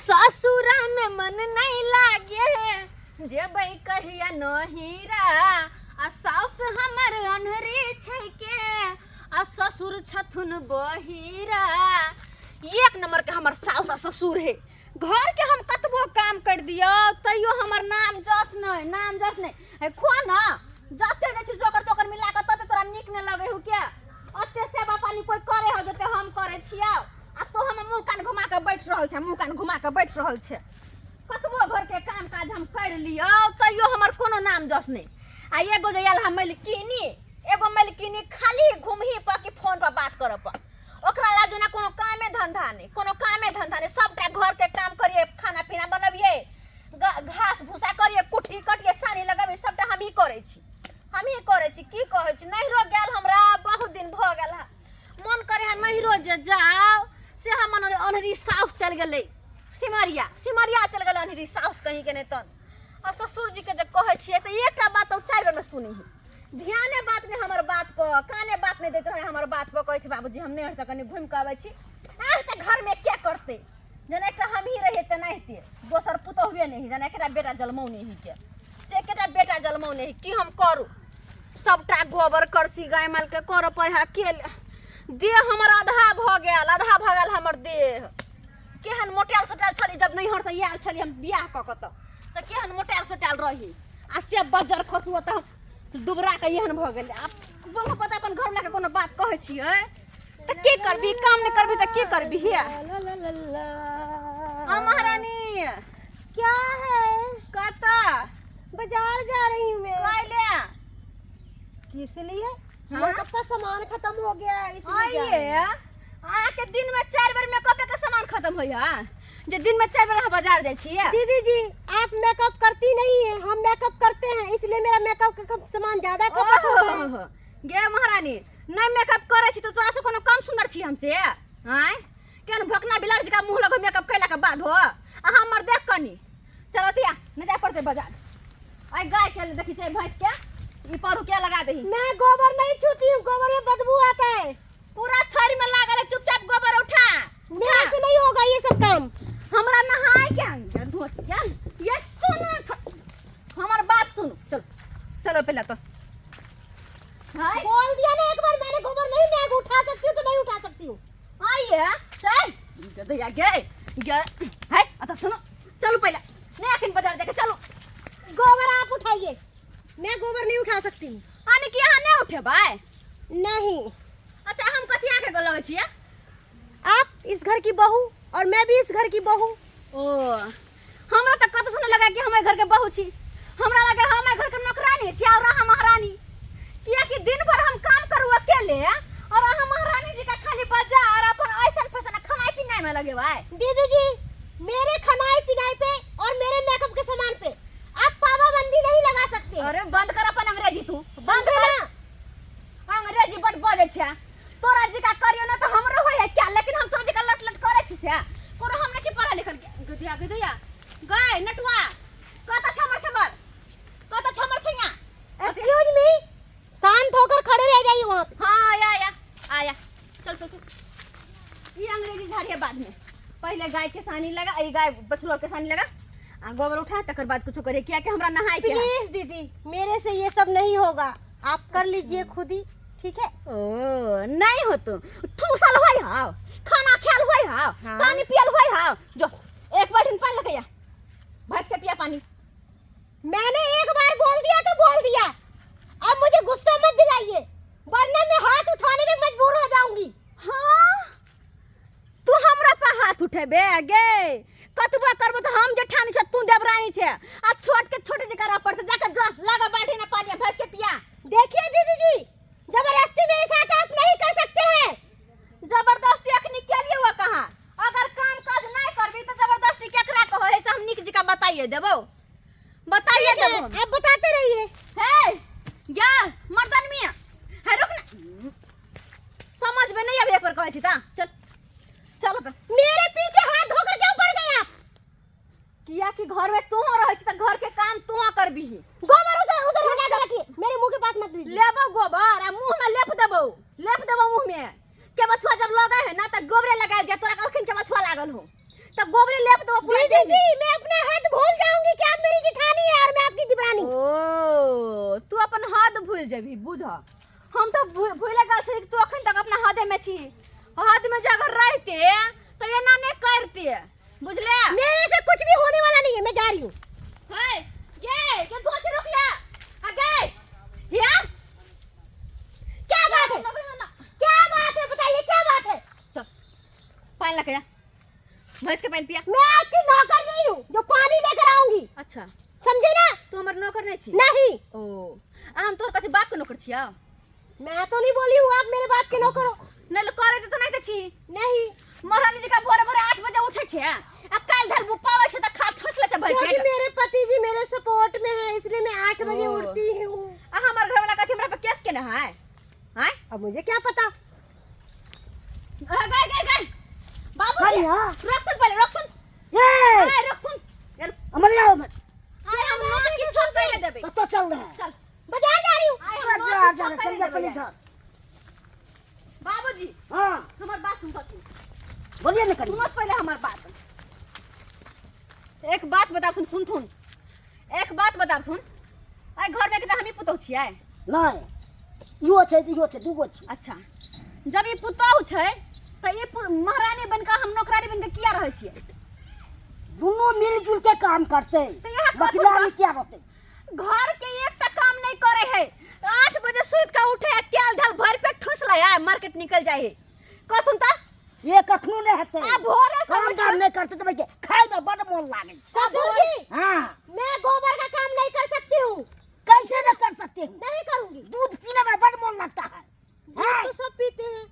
ससुरा में मन नहीं लागे जेबै कहिया नहिरा आ साउस हमर अनहरी छै के आ ससुर छथुन बहिरा। एक नंबर के हमर साउस आ ससुर है। घर के हम कतबो काम कर दियो तैयो हमर नाम जस नहीं है खो ना जते जे छी जोकर तोकर मिला के तते तोरा निक न लगे हो क्या ओते सेवा पानी कोई करे हो जते हम करे छिया आ तो हम मुंह कान घुमा के बैठ रहल छै कतबो घर के काम काज हम कर लियो तैयो हमर कोनो नाम जस नहीं। आ एगो जे आयल हम मलकिनी खाली घुमही पर कि फोन पर बात करब ओकरा ला जना कोनो कामे धंधा नहीं सबटा घर के काम करिए खाना पीना बनबिए घास भूसा करिए कुट्टी कटिए सानी लगाबे सबटा हम ही करे छी की कहै छी। नहिरो गेल हमरा बहुत दिन भ गेल मन करे है नहिरो जे जाओ से हम अनहरी साउस चल गेलै सिमरिया चल गेलै अनहरी साउस कहीं के नहीं तन। और ससुर जी के जे कहै छियै त एकटा बात और चारि बेर में सुनी ध्याने बात नहीं हमर बात पर काने बात नहीं देते रहे हमर बात पर कहै छी बाबूजी हम नहीं हट सकनी घूम के आबै छी त घर में क्या करते जने एकटा हम ही रहे त नहीं थे दोसर पुतो हुए नहीं जने एकटा बेटा जलमौ नहीं के से एकटा बेटा जलमौ नहीं की हम करू सबटा गोबर करसी गाय माल के कर पड़ा के देह हमर आधा भ गेल हमर देह केहन मोटाल सोटाल छली जब नहीं हर से आयल छली हम बियाह क के त केहन मोटाल सोटाल रही आ से बजर खसुआ त दुबरा के एहन भ गेल। आप बहु पता अपन घर वाला के कोनो बात कहै छियै त के करबी काम नहीं करबी त के करबी हे हां महारानी क्या है? कता बाजार जा रही हूँ मैं। कैले किस लिए? हाँ? मेकअप का सामान खत्म हो गया है इसलिए जा रही आइए आके दिन में 4 बार मेकअप के सामान खत्म होइया जे दिन में 4 बार हम बाजार जाय छियै। दीदी जी आप मेकअप करती नहीं है हम मेकअप करते हैं इसलिए मेरा मेकअप का सामान ज्यादा खपत होता है। गे महारानी नहीं मेकअप करे छी तो तोरा से कोनो कम सुंदर छी हमसे हैं केन भकना बिलार जका मुंह लगो मेकअप कैला के बाद हो आ हमर देख कनी चलो तिया न जा पड़ते बाजार आई गाय के देखी छै भैंस के ई पारू के लगा दही। मैं गोबर नहीं छूती हूँ गोबर में बदबू आता है। पूरा थरी में लागल है चुपचाप गोबर उठा मेरे से नहीं होगा ये सब काम। हमरा नहाय के धोतिया ये सुन हमर बात सुन चलो पहले तो हाय बोल दिया ना एक बार मैंने गोबर नहीं मैं उठा सकती हूँ तो नहीं उठा सकती हूँ। आइए चल गदया गे हाय आता सुनो चलो पहले नहीं आखिन बाजार जाके चलो गोबर आप उठाइए मैं गोबर नहीं उठा सकती हूँ। आने की यहाँ नहीं उठे भाई नहीं। अच्छा हम कथी आके गो लगे छिए आप इस घर की बहू और मैं भी इस घर की बहू। ओ हमरा त कत सुने लगा कि हमारे घर के बहू छी हमरा लगे हमारे घर के नौकरानी छी और रहा महारानी किया कि दिन भर हम काम करू अकेले और हम महारानी जी का खाली बाजार अपन ऐसा फैशन खानाई पीनाई में लगे भाई। दीदी जी मेरे खानाई पिनाई पे और मेरे मेकअप के सामान पे आप पाबंदी नहीं लगा सकते। अरे बंद कर अपन अंग्रेजी तू बंद कर अंग्रेजी बड़ बोले छे तोरा जी का करियो ना तो हमरो होय क्या लेकिन हम सब जी का लट करे छी से कोनो हम नहीं पढ़ा लिखल गदिया गए नटवा कत छमर छैया एक्सक्यूज मी शांत होकर खड़े रह जाइए वहाँ पे। हां आया चल ये अंग्रेजी झाड़िए बाद में पहले गाय के सानी लगा ई गाय बछड़ों के सानी लगा आ गोबर उठा तकर बाद कुछ करे क्या कि हमरा नहाई के प्लीज दीदी मेरे से ये सब नहीं होगा आप कर लीजिए खुद ही ठीक है। ओ नहीं हो तू ठूसल होई हां खाना खेल होई हां हाँ। पानी पियल होई हां जो एक बाल्टी पानी लेके आ भैंस के पिया पानी। मैंने एक बार बोल दिया तो बोल दिया अब मुझे गुस्सा मत दिलाइए वरना मैं हाथ उठाने में मजबूर हो जाऊंगी। हां तू हमरा पे हाथ उठेबे गे कतबा करबो तो हम जेठानी छ तू देवरानी छ आ छोट के छोटे जकरा पड़ते जाके जो लगा बाल्टी ना पानी भैंस के पिया। देखिए दीदी जी जबरदस्ती मेरे साथ आप नहीं कर सकते हैं। जबरदस्ती अखनी के लिए हुआ कहां अगर काम काज नहीं करबी तो जबरदस्ती केकरा कहो है से हम निक जी का बताइए देबो आप बताते रहिए। हे या मर्दन मियां है रुक ना समझ में नहीं आवे एक बार कहै छी ता चलो तो मेरे पीछे हाथ धोकर क्यों पड़ गए आप? किया कि घर में तू रह छी त घर के काम तू करबी गोबर उधर हटा कर रखिए मेरे मुंह के पास मत दीजिए। लेबो गोबर आ मुंह में लेप देबो मुंह में के बछुआ जब लगे है ना त गोबरे लगाल जा तोरा कलखिन के बछुआ लागल हो तब गोबरे लेप दो पूरा दीदी जी मैं अपना हाथ भूल जाऊंगी कि आप मेरी जेठानी है और मैं आपकी दिबरानी। ओ तू अपन हाथ भूल जेबी बुझ। हम तो भूले गल से तू अखन तक अपना हाथ में छी। हाथ में जे अगर रहते तो ये ना ने करते बुझले। मेरे से कुछ भी होने वाला नहीं है, मैं जा रही हूँ। हाय ये धोच रुक ले आ गए या क्या बात है, क्या बात है, बताइए क्या बात है। चल पानी ला के जा, भैंस के पानी पिया। मैं आपकी नौकर नहीं हूँ जो पानी लेकर आऊंगी, अच्छा समझे ना। तू हमर नौकर नहीं छी। नहीं ओ हम तोर कथि बाप के नौकर छिया। मैं तो नहीं बोली हूँ आप मेरे बाप के नौकर हो। नहीं लो करे तो नहीं त छी। नहीं महारानी जी का भोरे भोरे 8 बजे उठे छे आ काल धल बुपावे छे त खा ठोसले छे भाई क्योंकि पेट। मेरे पति जी मेरे सपोर्ट में है इसलिए मैं 8 बजे ओ। उठती हूँ। आ हमर घर वाला कथि हमरा पे केस के ना है हैं। अब मुझे क्या पता। गए बाबू अरे जी यार। रुक तुम पहले रुक तुम ये आए रुक तुम यार हमारे आओ मत, आए हम ना की छोड़ पहले देबे। पता चल रहा है। चल बाजार जा रही हूँ। आए हम बाजार जा चल जा अपने घर। बाबूजी हाँ हमर बात सुन तू बोलिए ना करिए। सुनो पहले हमर बात। एक बात बता सुन एक बात बता सुन। आइ घर में हम ही पुतौ छियै। नहीं इहो छै दूगो छै। अच्छा जब ये पुतौ छै त ये महारानी बनकर हम नौकरानी बनकर किया रहै छियै। दोनों मिलजुल के काम करते तो यहाँ बकला में क्या होते। घर के एक तक काम नहीं करे है। 8 बजे सुत का उठे है तेल ढल भर पे ठुस लाया मार्केट निकल जाए है कथुन त से कखनो नहीं हते। आ भोरे से काम काम नहीं करते तो भाई खाए में बड़ मन लागे। ससुर जी हाँ मैं गोबर का काम नहीं कर सकती हूँ। कैसे न कर सकते हूँ? नहीं करूंगी। दूध पीने में बड़ मन लगता है। दूध तो सब पीते हैं,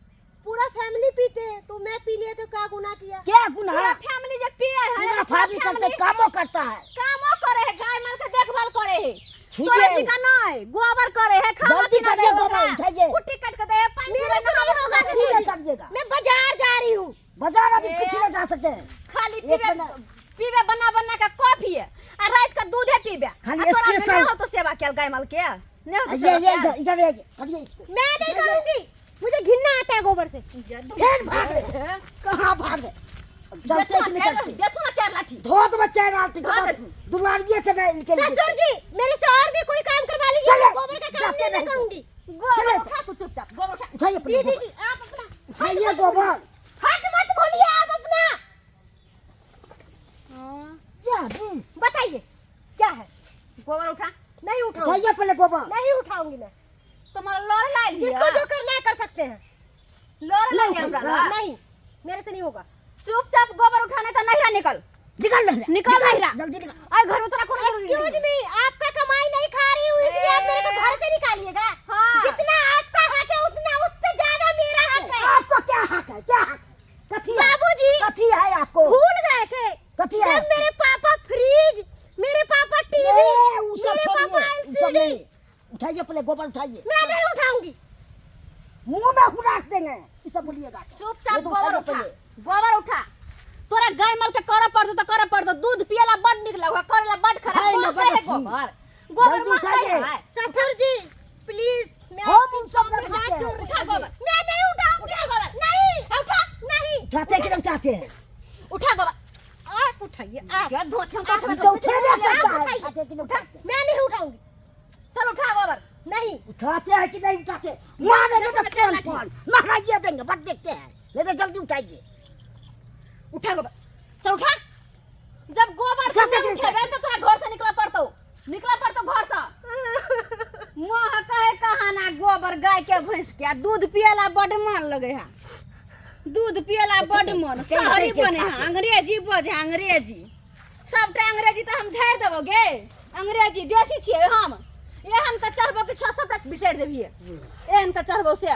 पूरा फैमिली पीते हैं, तो मैं पी लिया तो क्या गुनाह किया। क्या गुनाह? पूरा फैमिली जे पिए है पूरा फैमिली करते कामों करता है। कामो करे है गाय माल के देखभाल करे है। ठीक तोरे है। जी का नहीं गोबर करे है खाना जल्दी पीना करिए, दे गोबर होगा। उठाइए। कुट्टी काट के दे पानी मेरे से नहीं होगा ठीक है, ससुर करिएगा। जी। मैं बाजार जा रही हूँ। बाजार अभी ए। कुछ नहीं जा सकते हैं। खाली एक पीबे बना- पीबे बना के कॉफी है आ रात का दूध है पीबे। खाली आ तोरा में स्पेशल। नहीं हो तो सेवा क्या गाय माल के नहीं हो तो ये सेवा ये क्या? इधर ये करिए इसको। मैं नहीं करूंगी, मुझे घिनना आता है गोबर से। फिर भाग रहे। कहाँ भाग रहे? चलते कि नहीं चलते? देखो ना 4 लाठी। धो तो बच्चा डालती धो दे तू। दुलारिये से मैं इनके लिए ससुर जी मेरे से और भी कोई काम करवा लीजिए, चले। मैं गोबर का काम जाते नहीं नहीं। करूंगी। गोबर चले। उठा तू चुपचाप गोबर उठा। उठाइए अपने दीदी गोबर। जी आप अपना उठाइए गोबर। हाथ मत खोलिए, आप अपना क्या बताइए क्या है। गोबर उठा। नहीं उठाऊंगी, उठाइए पहले गोबर। नहीं उठाऊंगी मैं। तुम्हारा लोर लाई लिया। जिसको जो करना है कर सकते हैं। लोर लाई नहीं हमरा उठाऊंगा। ला। नहीं मेरे से नहीं होगा। चुपचाप गोबर उठाने तो नहीं निकल। निकल रहे। निकल रहा। जल्दी निकल। आई घर में तोरा कोनो जरूरी एक्सक्यूज नहीं। मी, आपका कमाई नहीं खा रही हूँ इसलिए आप मेरे को घर से निकालिएगा। हाँ। जितना आपका हक है उतना उससे ज्यादा मेरा हक है। आपको क्या हक है? क्या हक? कथी है? बाबूजी। कथी है आपको? भूल गए थे कथी है? जब मेरे पापा फ्रिज, मेरे पापा ये टीवी, वो सब मेरे छोड़िए, पापा वो सब एलसीडी। नहीं। उठाइए पहले गोबर उठाइए। मैं नहीं उठाऊंगी। मुंह में हुराक देंगे। ये सब बोलिएगा। चुपचाप ये तो गोबर उठाइए उठा। पहले। गोबर उठा। तोरा गाय माल के करे पड़ तो करे पड़ दूध पियला बड़ निक लगवा करेला बड़ खराब खाए ना कौन कहे बड़ गोबर। जल्दी गोबर मत उठाइए। खाए। ससुर जी प्लीज, मैं हम आपके उन सब सामने में हाथ रखते जोड़ हैं। रही उठा हूँ। गोबर। मैं नहीं उठाऊंगी। उठा गोबर। नहीं उठा। नहीं उठाते कि नहीं उठाते हैं? उठा गोबर। आप उठाइए आप। क्या धोछम हम तो उठेबे करता है। उठाइए। उठाते कि नहीं उठाते? मैं नहीं उठाऊंगी। चल उठा गोबर। नहीं उठाते हैं कि नहीं उठाते? मार देंगे देखो तो ना, कौन कौन? महाराजिया देंगे, बट देखते हैं। नहीं तो जल्दी उठाइए। उठा गोबर। चल उठा। जब गोबर उठा तू दे, उठेबे तो तोरा घर से निकला पड़तो घर से। मोह कहे कहाना गोबर गाय के भैंस के दूध पियला बड मन लगे है। दूध पियला बड मन शहरी बने है अंग्रेजी बोझे अंग्रेजी सबटा अंग्रेजी तो हम झाड़ देबो गे। अंग्रेजी देसी छिए हम। एहन का चढ़बो के 6 सबटा बिसैर देबिए। एहन का चढ़बो से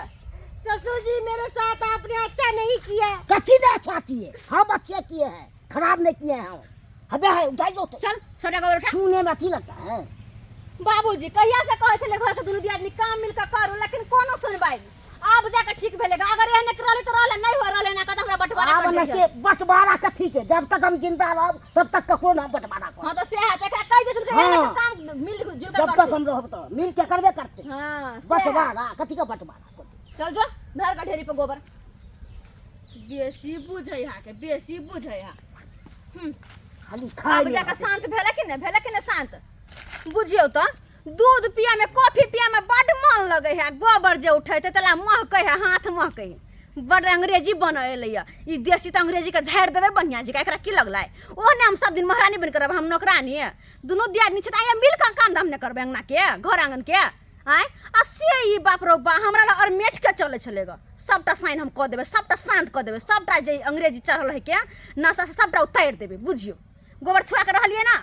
ससुर जी मेरे साथ आपने अच्छा नहीं किया। कथी ने अच्छा किए? हम अच्छे किए हैं, खराब नहीं किए हैं हम। हबे है उठाइए तो। चल छोटा गोबर उठा। छूने में अच्छी लगता है। बाबूजी कहिया से कहे छले घर के दुनू आदमी काम मिल के करू लेकिन कोनो सुनबाई अब जाके ठीक भेलेगा। अगर एहने रहले तो रहले नहीं हो रहले ना कत हमरा बंटवारा अब कर न दे। के बंटवारा कथी के? जब तक हम जिंदा रहब तब तक ककरो ना बंटवारा कर। हां तो से है त कह दे तुमके एहने हाँ। के काम मिल जुल के जब तक हम रहब तो मिल के करबे करते। हां बंटवारा कथी का बंटवारा? चल जो धर का ढेरी पे गोबर। बेसी बुझै हा के बेसी बुझै हा। खाली खाए अब में जाकर रहते शांत भेले कि नहीं शांत बुझियो तो दूध पिया में कॉफी पिया में बड मन लगे है गोबर जे उठेते तला महके है हाथ महके है बड अंग्रेजी बन एलैया ई देसी तो अंग्रेजी के झाड़ देवे बढ़िया जी एकरा की लगला ओहने हम सब दिन महारानी बन करब हम नौकरानी है दुनू दियादनी छै त मिल के काम धाम ने करबे अंगना के घर आंगन के आय आ से ई बाप रो बा हमरा ला और मेट के चले चलेगा सबटा साइन हम क देबे सबटा शांत क देबे सबटा जे अंग्रेजी चढ़ल है के नशा से सबटा उतार देबे बुझियो गोबर छुआ के रहलिए ना